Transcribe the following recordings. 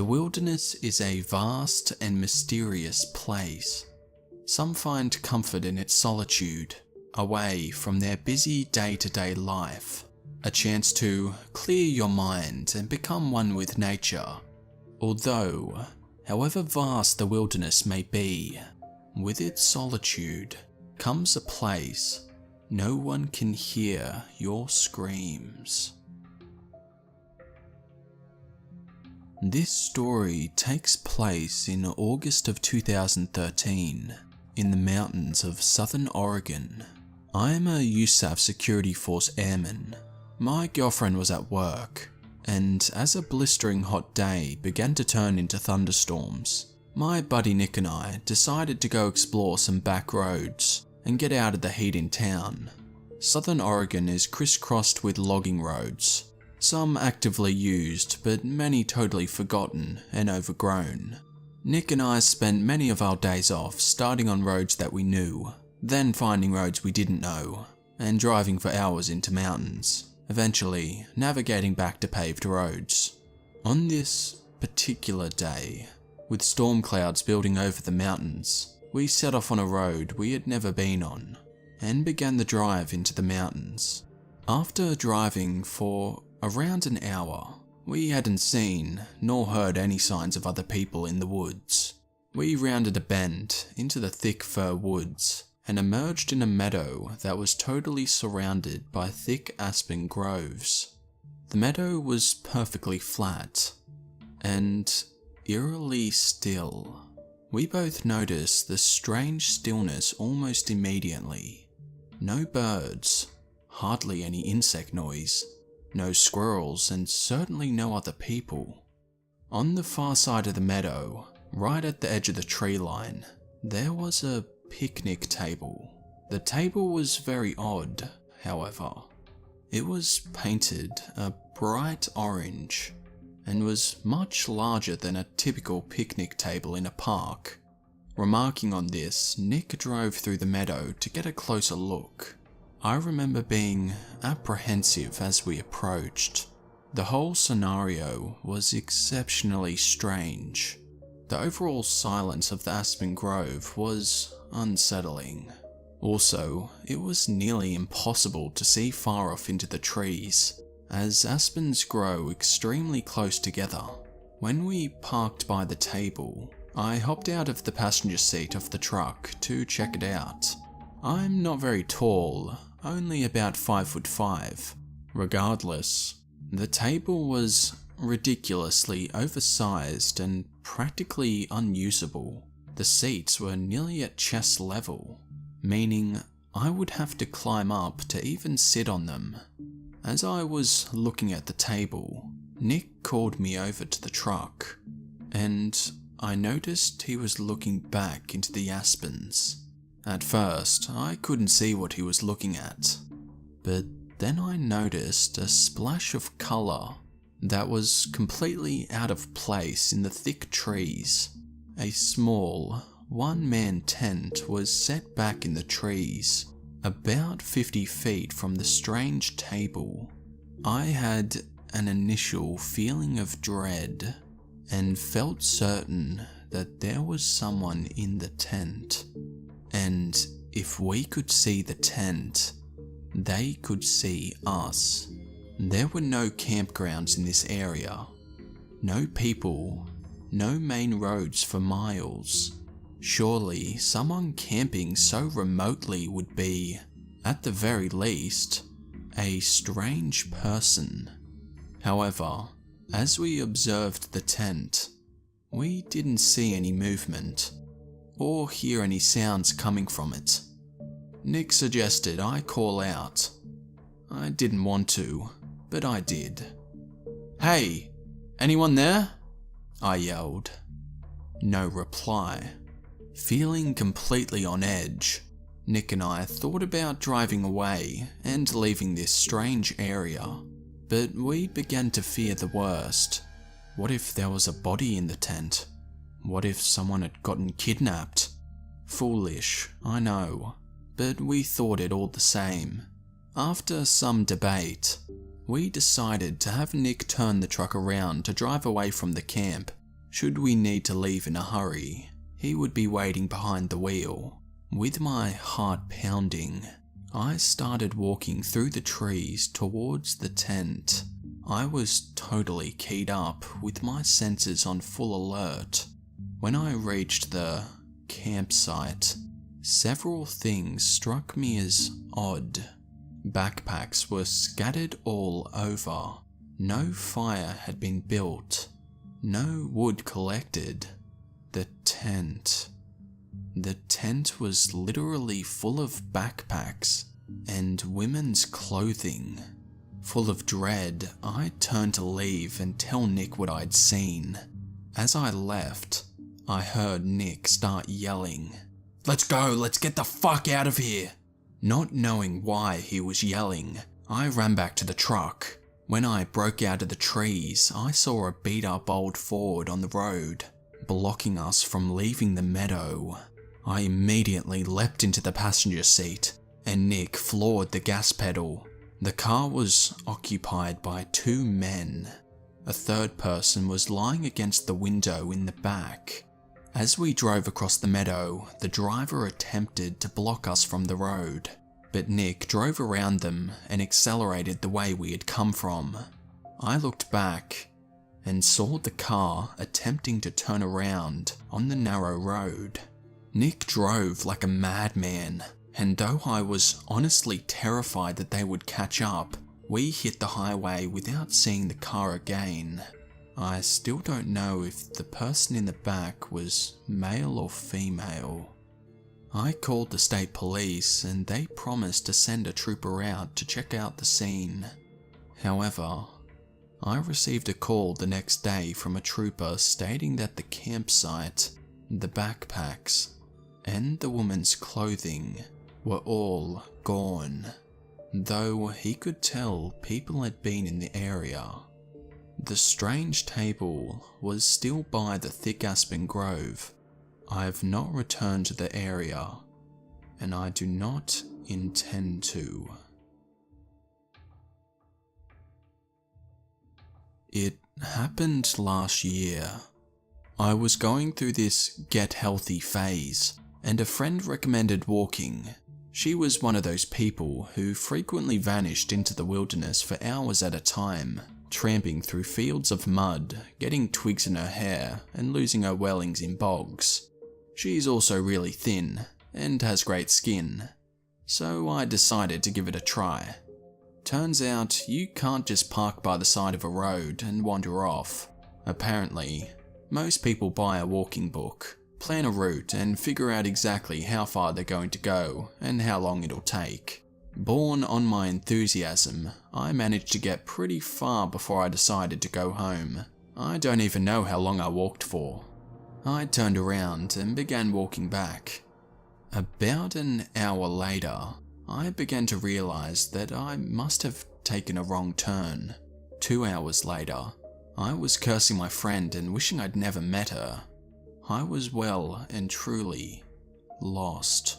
The wilderness is a vast and mysterious place. Some find comfort in its solitude, away from their busy day-to-day life, a chance to clear your mind and become one with nature. Although, however vast the wilderness may be, with its solitude comes a place no one can hear your screams. This story takes place in August of 2013 in the mountains of southern Oregon. I am a USAF Security Force airman. My girlfriend was at work, and as a blistering hot day began to turn into thunderstorms, my buddy Nick and I decided to go explore some back roads and get out of the heat in town. Southern Oregon is crisscrossed with logging roads, some actively used but many totally forgotten and overgrown. Nick and I spent many of our days off starting on roads that we knew, then finding roads we didn't know, and driving for hours into mountains, eventually navigating back to paved roads. On this particular day, with storm clouds building over the mountains, we set off on a road we had never been on, and began the drive into the mountains. After driving for around an hour, we hadn't seen nor heard any signs of other people in the woods. We rounded a bend into the thick fir woods and emerged in a meadow that was totally surrounded by thick aspen groves. The meadow was perfectly flat and eerily still. We both noticed the strange stillness almost immediately. No birds, hardly any insect noise, no squirrels, and certainly no other people. On the far side of the meadow, right at the edge of the tree line, there was a picnic table. The table was very odd, however. It was painted a bright orange and was much larger than a typical picnic table in a park. Remarking on this, Nick drove through the meadow to get a closer look. I remember being apprehensive as we approached. The whole scenario was exceptionally strange. The overall silence of the aspen grove was unsettling. Also, it was nearly impossible to see far off into the trees, as aspens grow extremely close together. When we parked by the table, I hopped out of the passenger seat of the truck to check it out. I'm not very tall, only about 5'5". Regardless, the table was ridiculously oversized and practically unusable. The seats were nearly at chest level, meaning I would have to climb up to even sit on them. As I was looking at the table, Nick called me over to the truck, and I noticed he was looking back into the aspens. At first, I couldn't see what he was looking at, but then I noticed a splash of colour that was completely out of place in the thick trees. A small, one-man tent was set back in the trees, about 50 feet from the strange table. I had an initial feeling of dread, and felt certain that there was someone in the tent. And if we could see the tent, they could see us. There were no campgrounds in this area, no people, no main roads for miles. Surely someone camping so remotely would be, at the very least, a strange person. However, as we observed the tent, we didn't see any movement or hear any sounds coming from it. Nick suggested I call out. I didn't want to, but I did. "Hey, anyone there?" I yelled. No reply. Feeling completely on edge, Nick and I thought about driving away and leaving this strange area, but we began to fear the worst. What if there was a body in the tent? What if someone had gotten kidnapped? Foolish, I know, but we thought it all the same. After some debate, we decided to have Nick turn the truck around to drive away from the camp Should we need to leave in a hurry, he would be waiting behind the wheel. With my heart pounding, I started walking through the trees towards the tent. I was totally keyed up with my senses on full alert. When I reached the campsite, several things struck me as odd. Backpacks were scattered all over. No fire had been built. No wood collected. The tent was literally full of backpacks and women's clothing. Full of dread, I turned to leave and tell Nick what I'd seen. As I left, I heard Nick start yelling, "Let's go, let's get the fuck out of here!" Not knowing why he was yelling, I ran back to the truck. When I broke out of the trees, I saw a beat up old Ford on the road, blocking us from leaving the meadow. I immediately leapt into the passenger seat, and Nick floored the gas pedal. The car was occupied by 2 men. A third person was lying against the window in the back. As we drove across the meadow, the driver attempted to block us from the road, but Nick drove around them and accelerated the way we had come from. I looked back and saw the car attempting to turn around on the narrow road. Nick drove like a madman, and though I was honestly terrified that they would catch up, we hit the highway without seeing the car again. I still don't know if the person in the back was male or female. I called the state police and they promised to send a trooper out to check out the scene. However, I received a call the next day from a trooper stating that the campsite, the backpacks, and the woman's clothing were all gone, though he could tell people had been in the area. The strange table was still by the thick aspen grove. I have not returned to the area, and I do not intend to. It happened last year. I was going through this get healthy phase, and a friend recommended walking. She was one of those people who frequently vanished into the wilderness for hours at a time, tramping through fields of mud, getting twigs in her hair, and losing her wellings in bogs. She's also really thin, and has great skin, so I decided to give it a try. Turns out, you can't just park by the side of a road and wander off. Apparently, most people buy a walking book, plan a route, and figure out exactly how far they're going to go and how long it'll take. Born on my enthusiasm, I managed to get pretty far before I decided to go home. I don't even know how long I walked for. I turned around and began walking back. About an hour later, I began to realize that I must have taken a wrong turn. 2 hours later, I was cursing my friend and wishing I'd never met her. I was well and truly lost.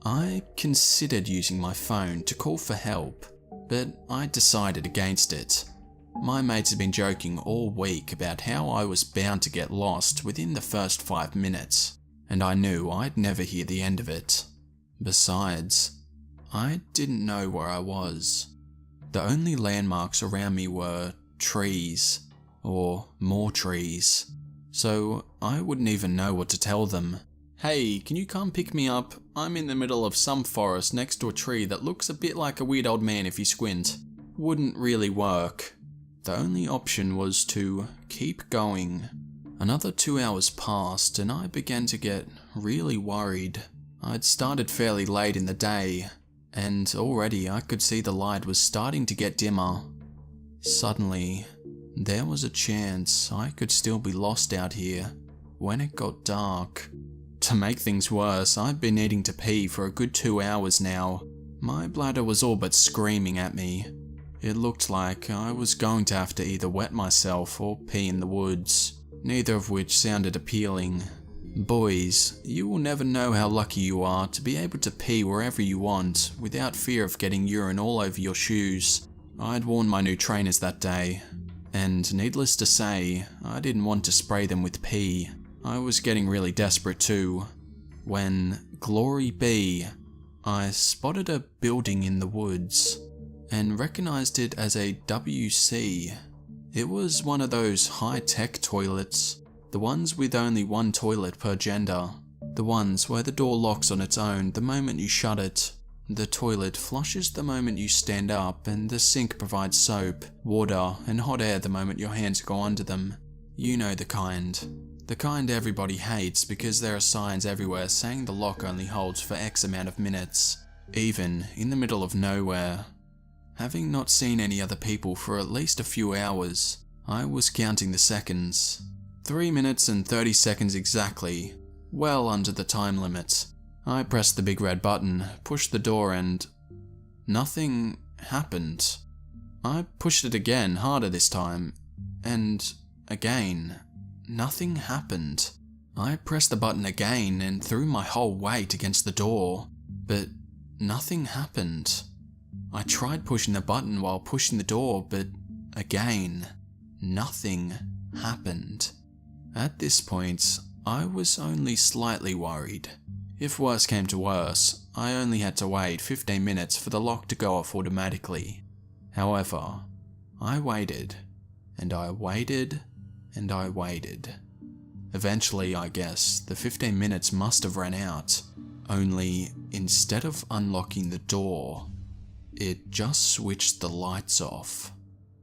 I considered using my phone to call for help, but I decided against it. My mates had been joking all week about how I was bound to get lost within the first 5 minutes, and I knew I'd never hear the end of it. Besides, I didn't know where I was. The only landmarks around me were trees, or more trees, so I wouldn't even know what to tell them. "Hey, can you come pick me up? I'm in the middle of some forest next to a tree that looks a bit like a weird old man if you squint." Wouldn't really work. The only option was to keep going. Another 2 hours passed and I began to get really worried. I'd started fairly late in the day, and already I could see the light was starting to get dimmer. Suddenly, there was a chance I could still be lost out here when it got dark. To make things worse, I'd been needing to pee for a good 2 hours now. My bladder was all but screaming at me. It looked like I was going to have to either wet myself or pee in the woods, neither of which sounded appealing. Boys, you will never know how lucky you are to be able to pee wherever you want without fear of getting urine all over your shoes. I'd worn my new trainers that day, And needless to say, I didn't want to spray them with pee. I was getting really desperate too. When, glory be, I spotted a building in the woods and recognized it as a WC. It was one of those high-tech toilets, the ones with only one toilet per gender, the ones where the door locks on its own the moment you shut it. The toilet flushes the moment you stand up, and the sink provides soap, water, and hot air the moment your hands go under them. You know the kind. The kind everybody hates because there are signs everywhere saying the lock only holds for X amount of minutes, even in the middle of nowhere. Having not seen any other people for at least a few hours, I was counting the seconds. 3 minutes and 30 seconds exactly, well under the time limit. I pressed the big red button, pushed the door, and nothing happened. I pushed it again, harder this time, and again, nothing happened. I pressed the button again and threw my whole weight against the door, but nothing happened. I tried pushing the button while pushing the door, but again, nothing happened. At this point, I was only slightly worried. If worse came to worse, I only had to wait 15 minutes for the lock to go off automatically. However, I waited, and I waited, and I waited. Eventually, I guess, the 15 minutes must have run out, only instead of unlocking the door, it just switched the lights off.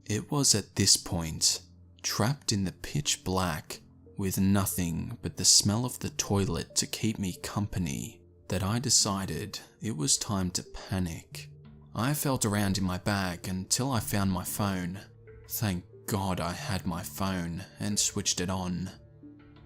It was at this point, trapped in the pitch black, with nothing but the smell of the toilet to keep me company, that I decided it was time to panic. I felt around in my bag until I found my phone. Thank God I had my phone and switched it on.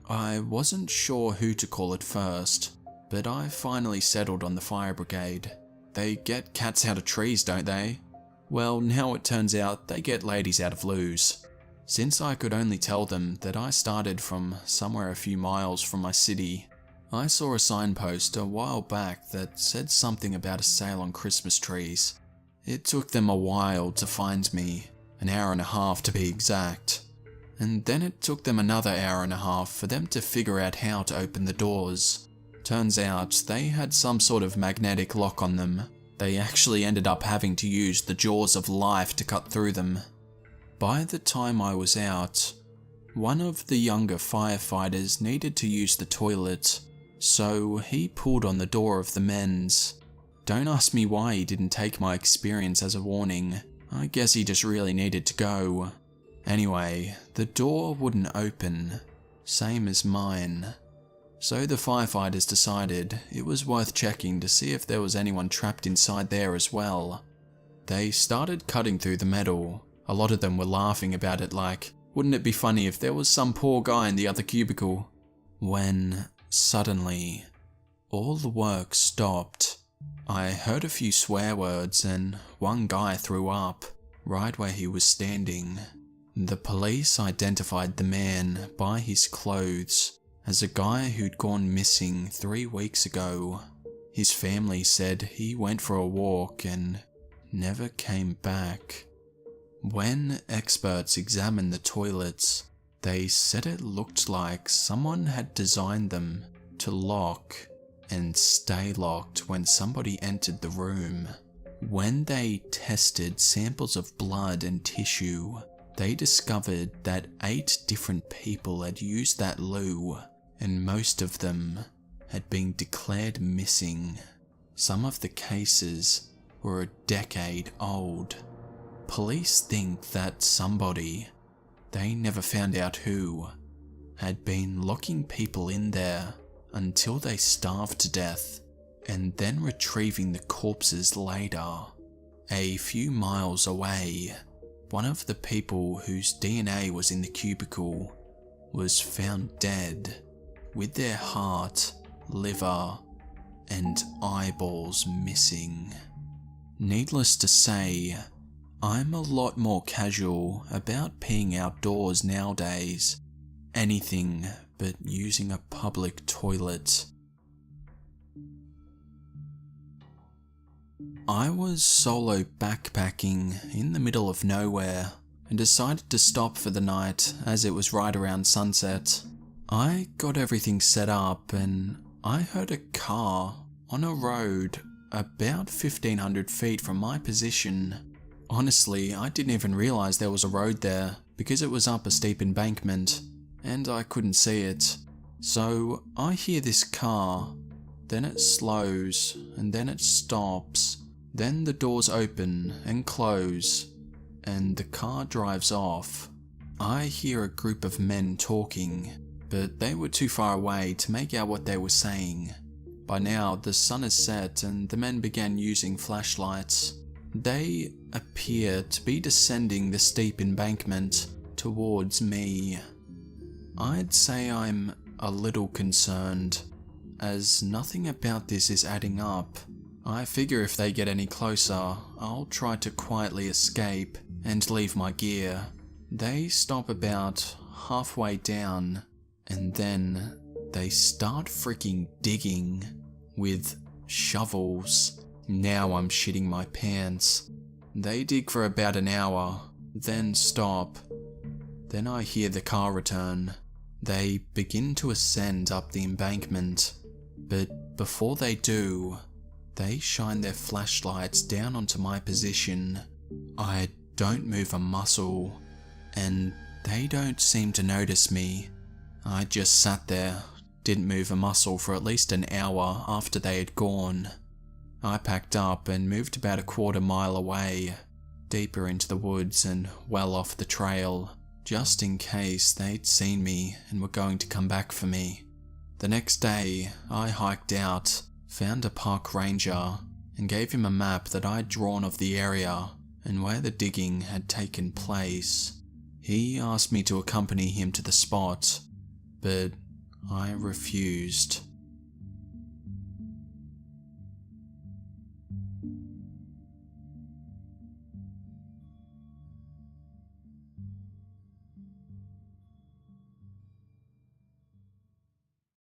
I wasn't sure who to call at first, but I finally settled on the fire brigade. They get cats out of trees, don't they? Well, now it turns out they get ladies out of loos. Since I could only tell them that I started from somewhere a few miles from my city, I saw a signpost a while back that said something about a sale on Christmas trees. It took them a while to find me, an hour and a half to be exact. And then it took them another hour and a half for them to figure out how to open the doors. Turns out they had some sort of magnetic lock on them. They actually ended up having to use the jaws of life to cut through them. By the time I was out, one of the younger firefighters needed to use the toilet, so he pulled on the door of the men's. Don't ask me why he didn't take my experience as a warning. I guess he just really needed to go. Anyway, the door wouldn't open, same as mine. So the firefighters decided it was worth checking to see if there was anyone trapped inside there as well. They started cutting through the metal. A lot of them were laughing about it like, wouldn't it be funny if there was some poor guy in the other cubicle? When, suddenly, all the work stopped. I heard a few swear words and one guy threw up, right where he was standing. The police identified the man by his clothes as a guy who'd gone missing 3 weeks ago. His family said he went for a walk and never came back. When experts examined the toilets, they said it looked like someone had designed them to lock and stay locked when somebody entered the room. When they tested samples of blood and tissue, they discovered that 8 different people had used that loo, and most of them had been declared missing. Some of the cases were a decade old. Police think that somebody, they never found out who, had been locking people in there until they starved to death and then retrieving the corpses later. A few miles away, one of the people whose DNA was in the cubicle was found dead, with their heart, liver, and eyeballs missing. Needless to say, I'm a lot more casual about peeing outdoors nowadays. Anything but using a public toilet. I was solo backpacking in the middle of nowhere, and decided to stop for the night as it was right around sunset. I got everything set up and I heard a car on a road about 1,500 feet from my position. Honestly, I didn't even realize there was a road there because it was up a steep embankment and I couldn't see it. So I hear this car, then it slows and then it stops, then the doors open and close and the car drives off. I hear a group of men talking, but they were too far away to make out what they were saying. By now, the sun is set and the men began using flashlights. They appear to be descending the steep embankment towards me. I'd say I'm a little concerned, as nothing about this is adding up. I figure if they get any closer, I'll try to quietly escape and leave my gear. They stop about halfway down, and then they start freaking digging with shovels. Now I'm shitting my pants. They dig for about an hour, then stop. Then I hear the car return. They begin to ascend up the embankment, but before they do, they shine their flashlights down onto my position. I don't move a muscle, and they don't seem to notice me. I just sat there, didn't move a muscle for at least an hour after they had gone. I packed up and moved about a quarter mile away, deeper into the woods and well off the trail, just in case they'd seen me and were going to come back for me. The next day, I hiked out, found a park ranger, and gave him a map that I'd drawn of the area and where the digging had taken place. He asked me to accompany him to the spot, but I refused.